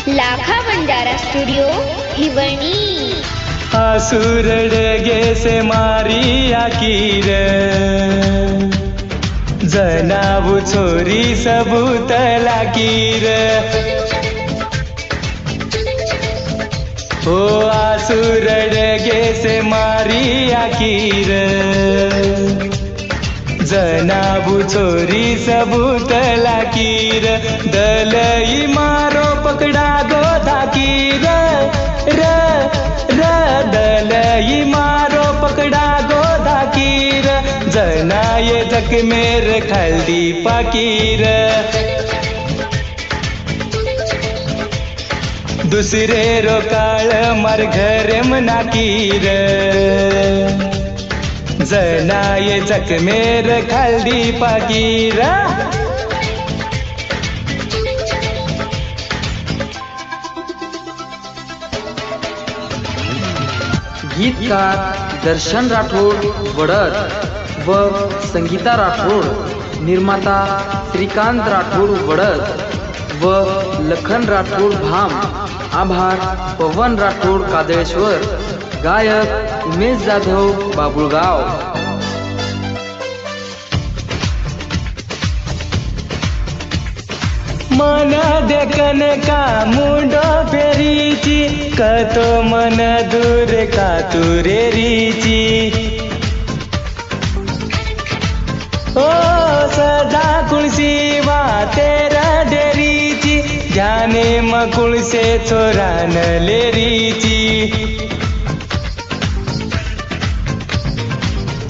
लाखा Banjara studio हिवणी। आसुर डगे से मारी आकीर जनाबू छोरी सबूत लाकीर हो आसुर डगे से मारी आकीर जनाबू छोरी सबूत लाकीर दलई मारो पकड़ा गो धाकीर र र दलई मारो पकड़ा गो धाकीर जनाये जखमेर खालदी पाकीर दुसरे रो काळ मार घर मनाकीर जनाये जखमेर खालदी पाकीर गीतकार दर्शन राठोड वडद व संगीता राठोड, निर्माता श्रीकांत राठोड वडद व लखन राठोड भाम, आभार पवन राठोड कादळेश्वर, गायक उमेश जाधव बाबुळगाव। मन देखन का मुंडो फेरीची कतो मन दूर का तुरेरीची ओ सदा कुळशी वा तेरा डेरीची जाने मकुळ से चोरान लेरीची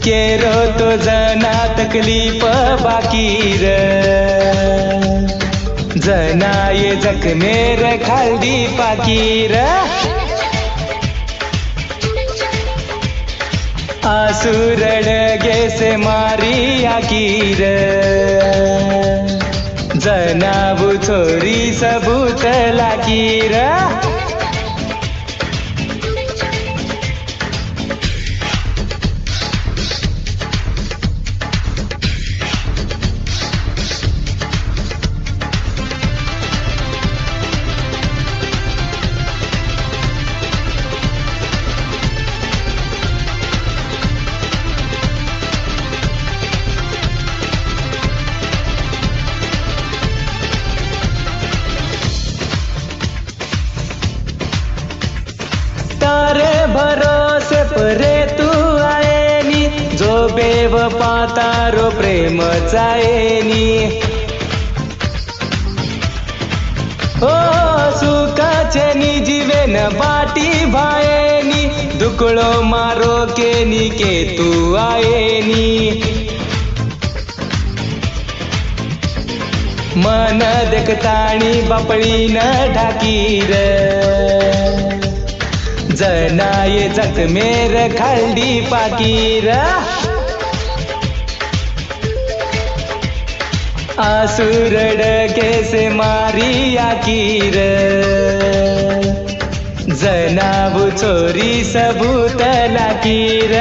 केरो तो जना तकलीफ बाकीर जनाये जखमेर खालदी पाकीर आसुर डगे से मारी आकीर जनाबू छोरी सबूत लाकीर तारे भरोसे परे तू आयेनी जो बेवफा तारो प्रेम चायेनी ओ सुखाचे नी जीवेन बाटी भायेनी दुकळो मारो केनी के तू आयेनी मन देखताणी बापळी न ढाकीर जनाये जखमेर खालदी पाकीर आसुर डगे से मारी आकीर जनाबू छोरी सबूत लाकीर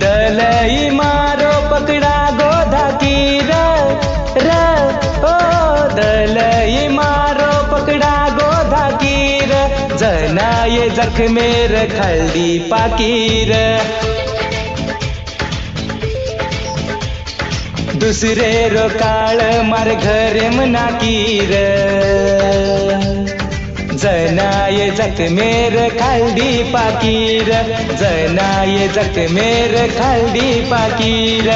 दलई मारो पकड़ा गो धाकीर र ओ दलई मारो पकड़ा गो धाकीर जनाये जखमेर खालदी पाकीर दुसरे रो काळ मार घर मनाकीर जनाये जखमेर खालदी पाकीर जनाये जखमेर खालदी पाकीर